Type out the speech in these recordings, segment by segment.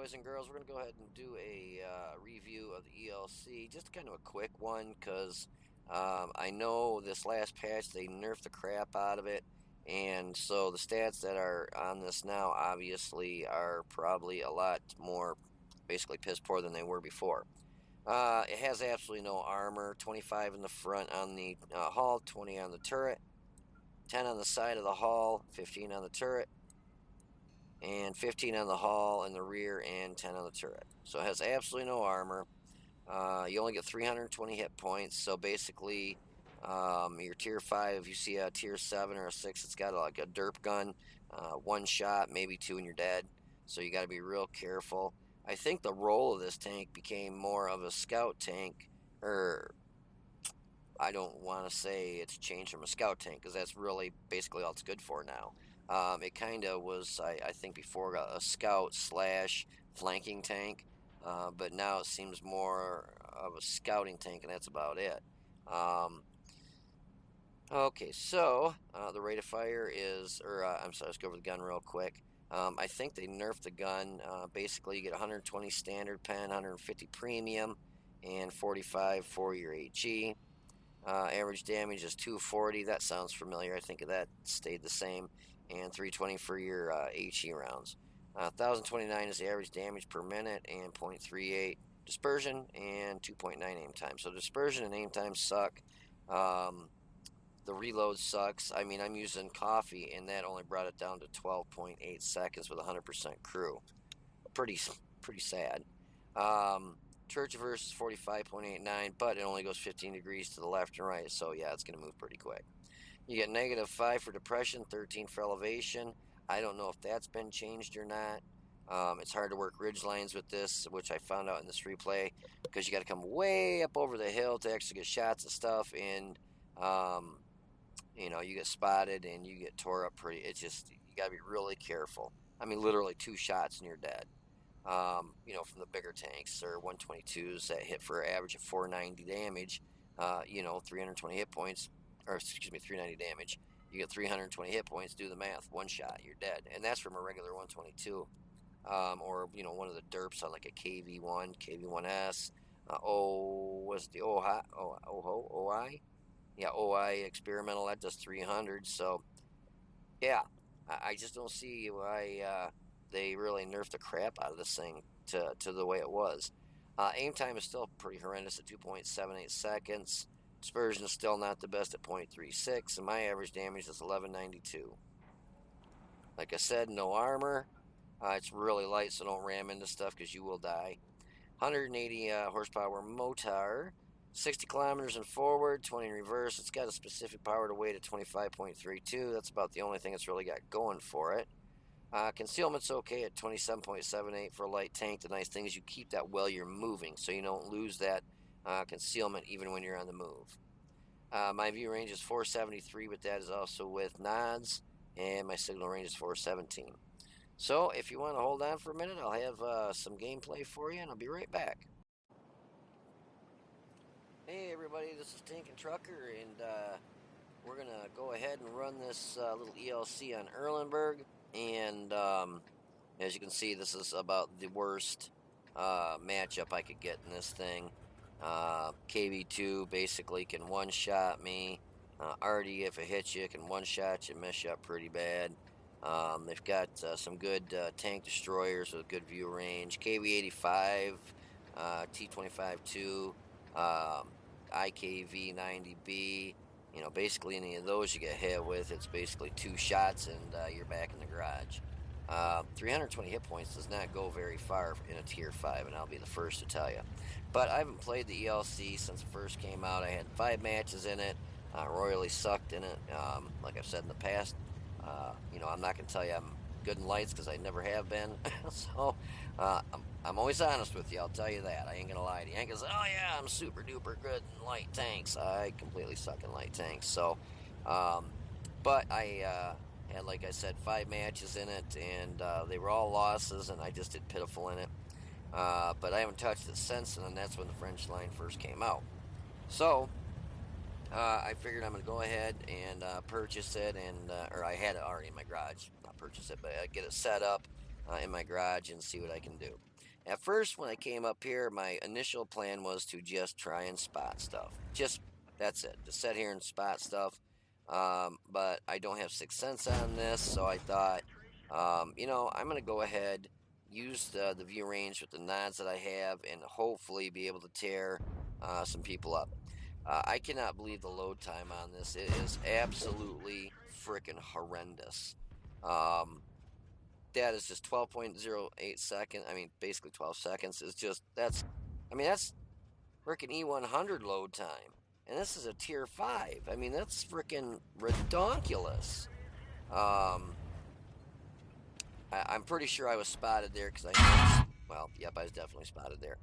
boys and girls, we're going to go ahead and do a review of the ELC. Just kind of a quick one because I know this last patch they nerfed the crap out of it. And so the stats that are on this now obviously are probably a lot more basically piss poor than they were before. It has absolutely no armor, 25 in the front on the hull, 20 on the turret, 10 on the side of the hull, 15 on the turret, and 15 on the hull and the rear, and 10 on the turret. So it has absolutely no armor. You only get 320 hit points. So basically, your tier 5, if you see a tier 7 or a 6, it's got like a derp gun, one shot, maybe two, and you're dead. So you got to be real careful. I think the role of this tank became more of a scout tank, or I don't want to say it's changed from a scout tank because that's really basically all it's good for now. It kind of was, I think, before a scout slash flanking tank, but now it seems more of a scouting tank, and that's about it. Okay, so the rate of fire is, I'm sorry, let's go over the gun real quick. I think they nerfed the gun. Basically, you get 120 standard pen, 150 premium, and 45 for your HE. Average damage is 240. That sounds familiar. I think that stayed the same. And 320 for your HE rounds. 1029 is the average damage per minute, and 0.38 dispersion, and 2.9 aim time. So dispersion and aim time suck. The reload sucks. I mean, I'm using coffee, and that only brought it down to 12.8 seconds with 100% crew. Pretty sad. Church verse is 45.89, but it only goes 15 degrees to the left and right, so yeah, it's going to move pretty quick. You get -5 for depression, 13 for elevation. I don't know if that's been changed or not. It's hard to work ridge lines with this, which I found out in this replay, because you got to come way up over the hill to actually get shots and stuff, and you get spotted and you get tore up pretty. It's just, you got to be really careful. I mean, literally 2 shots and you're dead. From the bigger tanks or 122s that hit for an average of 490 damage, 320 hit points, or excuse me, 390 damage. You get 320 hit points, do the math, one shot, you're dead. And that's from a regular 122. Or, one of the derps on like a KV1, KV1S. Was it the OI? Yeah, OI experimental, that does 300. So, yeah, I just don't see why they really nerfed the crap out of this thing to the way it was. Aim time is still pretty horrendous at 2.78 seconds. Dispersion is still not the best at 0.36, and my average damage is 1192. Like I said, no armor. It's really light, so don't ram into stuff because you will die. 180 horsepower motor. 60 kilometers in forward, 20 in reverse. It's got a specific power to weight at 25.32. That's about the only thing it's really got going for it. Concealment's okay at 27.78 for a light tank. The nice thing is you keep that while you're moving, so you don't lose that concealment even when you're on the move. My view range is 473, but that is also with nods, and my signal range is 417. So if you want to hold on for a minute, I'll have some gameplay for you, and I'll be right back. Hey everybody, this is Tank and Trucker, and we're going to go ahead and run this little ELC on Erlenberg. And as you can see, this is about the worst matchup I could get in this thing. KV2 basically can one-shot me. Artie, if it hits you, can one-shot you, mess you up pretty bad. They've got some good tank destroyers with good view range. KV85, T25-2, IKV 90B. Basically any of those you get hit with, it's basically 2 shots and you're back in the garage. 320 hit points does not go very far in a tier 5, and I'll be the first to tell you. But I haven't played the ELC since it first came out. I had 5 matches in it, royally sucked in it. Like I've said in the past, I'm not going to tell you I'm good in lights because I never have been. So I'm always honest with you, I'll tell you that. I ain't going to lie to you. I ain't going to say, oh yeah, I'm super duper good in light tanks. I completely suck in light tanks. So, but I had, like I said, 5 matches in it, and they were all losses, and I just did pitiful in it. But I haven't touched it since, and that's when the French line first came out. So I figured I'm going to go ahead and purchase it, or I had it already in my garage. Not purchase it, but get it set up in my garage and see what I can do. At first, when I came up here, my initial plan was to just try and spot stuff. Just that's it. Just sit here and spot stuff. But I don't have sixth sense on this, so I thought, I'm gonna go ahead, use the view range with the nods that I have, and hopefully be able to tear some people up. I cannot believe the load time on this. It is absolutely freaking horrendous. Um, that is just 12.08 seconds. I mean, basically 12 seconds is just, that's freaking E100 load time. And this is a tier 5. I mean, that's freaking redonkulous. Um, I'm pretty sure I was spotted there because I noticed, well, yep, I was definitely spotted there.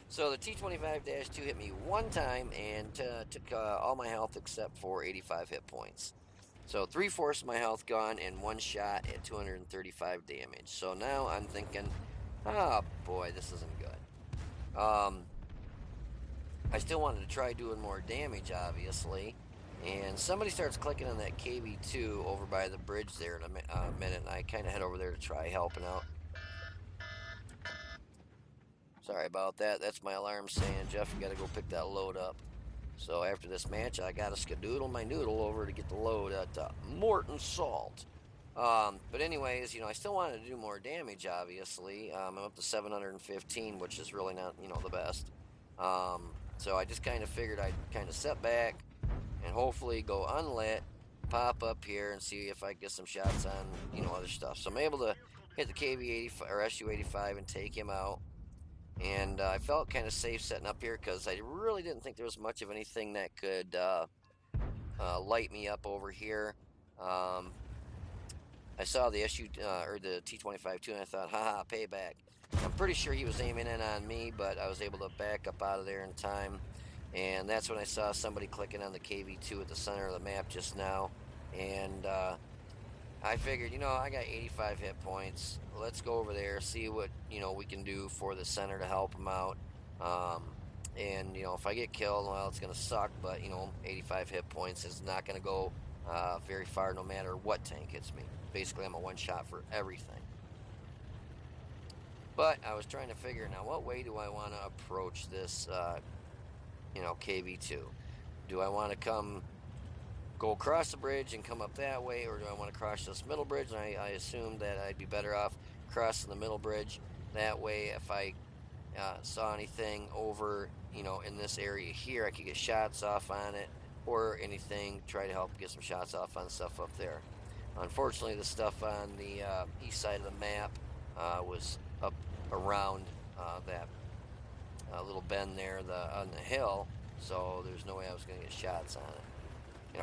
So the T25-2 hit me one time and took all my health except for 85 hit points. So 3/4 of my health gone in one shot at 235 damage. So now I'm thinking, oh boy, this isn't good. I still wanted to try doing more damage, obviously. And somebody starts clicking on that KV2 over by the bridge there in a minute, and I kind of head over there to try helping out. Sorry about that. That's my alarm saying, Jeff, you got to go pick that load up. So after this match, I got to skedoodle my noodle over to get the load at Morton Salt. But anyways, I still wanted to do more damage, obviously. I'm up to 715, which is really not, the best. So I just kind of figured I'd kind of step back and hopefully go unlit, pop up here and see if I get some shots on, other stuff. So I'm able to hit the KV-80 or SU-85 and take him out. And I felt kind of safe setting up here because I really didn't think there was much of anything that could light me up over here. I saw the SU or the T25-2 and I thought, haha, payback. I'm pretty sure he was aiming in on me, but I was able to back up out of there in time. And that's when I saw somebody clicking on the KV2 at the center of the map just now. And I figured, I got 85 hit points. Let's go over there, see what, we can do for the center to help him out. And, if I get killed, well, it's going to suck. But, 85 hit points is not going to go very far no matter what tank hits me. Basically, I'm a one-shot for everything. But I was trying to figure, now, what way do I want to approach this, KV2? Do I want to go across the bridge and come up that way, or do I want to cross this middle bridge? And I assumed that I'd be better off crossing the middle bridge. That way, if I saw anything over, in this area here, I could get shots off on it, or anything, try to help get some shots off on stuff up there. Unfortunately, the stuff on the east side of the map was up around that little bend there on the hill, so there's no way I was going to get shots on it.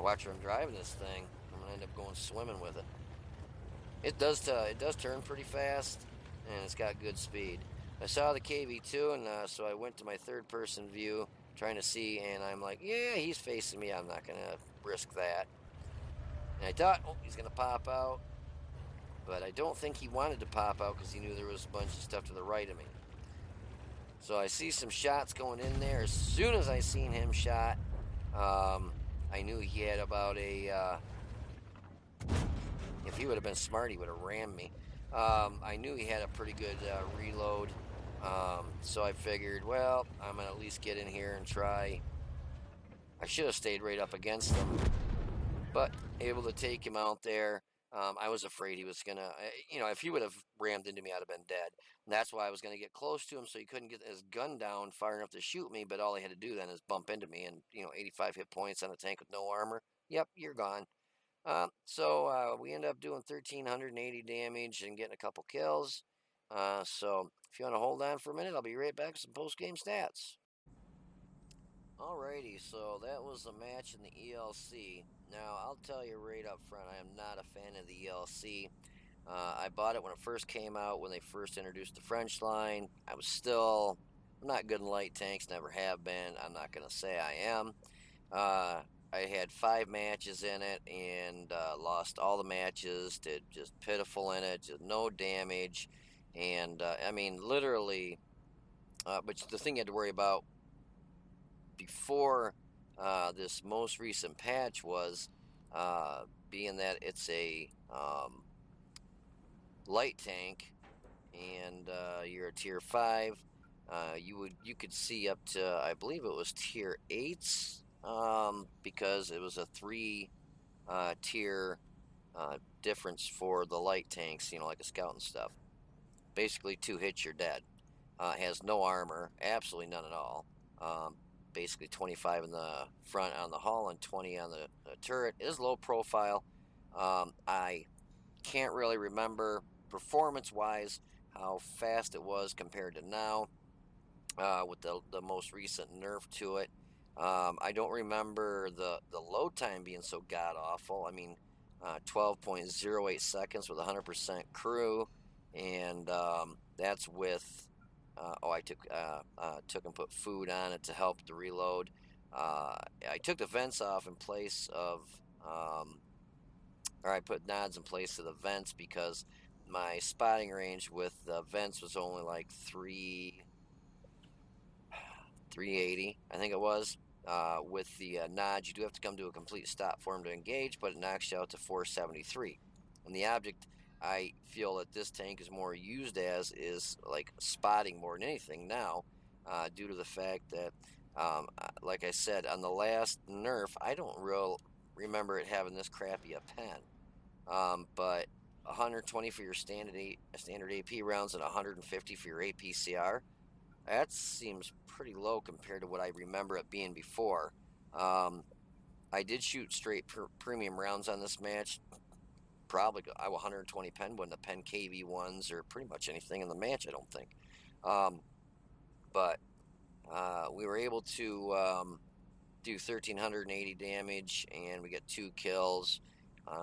Watch where I'm driving this thing. I'm gonna end up going swimming with it. It does turn pretty fast, and it's got good speed. I saw the KV2, and so I went to my third-person view, trying to see, and I'm like, yeah, he's facing me. I'm not gonna risk that. And I thought, oh, he's gonna pop out, but I don't think he wanted to pop out because he knew there was a bunch of stuff to the right of me. So I see some shots going in there. As soon as I seen him shot, I knew he had about if he would have been smart, he would have rammed me. I knew he had a pretty good reload. So I figured, well, I'm going to at least get in here and try. I should have stayed right up against him, but able to take him out there. I was afraid he was going to, if he would have rammed into me, I'd have been dead. And that's why I was going to get close to him so he couldn't get his gun down far enough to shoot me, but all he had to do then is bump into me, and, 85 hit points on a tank with no armor. Yep, you're gone. So we end up doing 1,380 damage and getting a couple kills. So if you want to hold on for a minute, I'll be right back with some post-game stats. Alrighty, so that was the match in the ELC. Now, I'll tell you right up front, I am not a fan of the ELC. I bought it when it first came out, when they first introduced the French line. I'm not good in light tanks, never have been. I'm not going to say I am. I had 5 matches in it and lost all the matches, did just pitiful in it, just no damage. And I mean, literally, but the thing you had to worry about before this most recent patch was being that it's a light tank, and you're a tier 5, you could see up to, I believe it was tier 8, because it was a 3 tier difference for the light tanks, like a scout and stuff. Basically, 2 hits you're dead. Has no armor, absolutely none at all. Basically 25 in the front on the hull and 20 on the turret. It is low profile. I can't really remember performance-wise how fast it was compared to now, with the most recent nerf to it. I don't remember the load time being so god awful. I mean, 12.08 seconds with 100% crew, and that's with. I took and put food on it to help the reload. I took the vents off in place of, or I put nods in place of the vents because my spotting range with the vents was only like 380, I think it was. With the nods, you do have to come to a complete stop for them to engage, but it knocks you out to 473. And the object I feel that this tank is more used as is like spotting more than anything now, due to the fact that, like I said, on the last nerf, I don't remember it having this crappy a pen. But 120 for your standard AP rounds and 150 for your APCR. That seems pretty low compared to what I remember it being before. Um, I did shoot straight premium rounds on this match. Probably I 120 pen when the pen KV ones or pretty much anything in the match. I don't think, but we were able to do 1,380 damage, and we got 2 kills.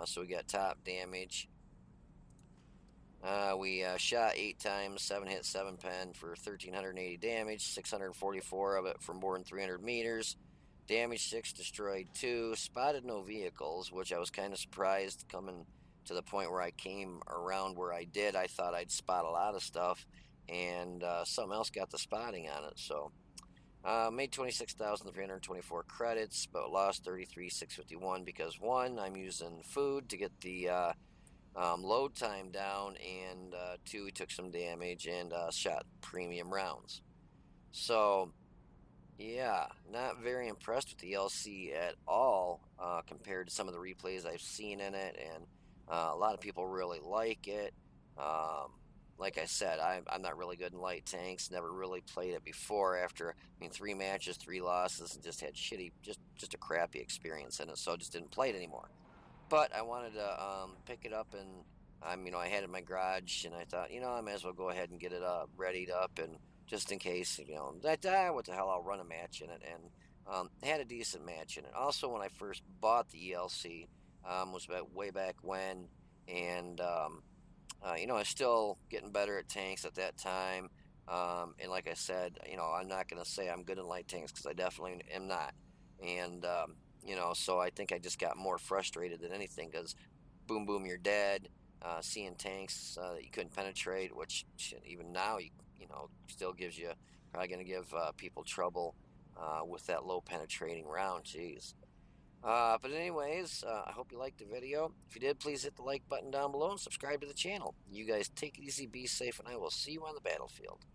So we got top damage. We shot 8 times, 7 hit, 7 pen for 1,380 damage, 644 of it for more than 300 meters. Damage 6, destroyed 2, spotted no vehicles, which I was kind of surprised coming to the point where I came around where I did. I thought I'd spot a lot of stuff, and something else got the spotting on it. So made 26,324 credits, but lost 33,651 because 1, I'm using food to get the load time down, and 2, we took some damage and shot premium rounds. So yeah, not very impressed with the ELC at all, compared to some of the replays I've seen in it, and a lot of people really like it. Like I said, I'm not really good in light tanks. Never really played it before. After, I mean, 3 matches, 3 losses, and just had just a crappy experience in it. So I just didn't play it anymore. But I wanted to pick it up, and I had it in my garage, and I thought, I may as well go ahead and get it readied up, and just in case, what the hell, I'll run a match in it, and had a decent match in it. Also, when I first bought the ELC, was about way back when, and I was still getting better at tanks at that time. And like I said, I'm not going to say I'm good in light tanks because I definitely am not. And so I think I just got more frustrated than anything because boom, boom, you're dead. Seeing tanks that you couldn't penetrate, which even now still gives you, probably going to give people trouble with that low penetrating round. Jeez. But anyways, I hope you liked the video. If you did, please hit the like button down below and subscribe to the channel. You guys take it easy, be safe, and I will see you on the battlefield.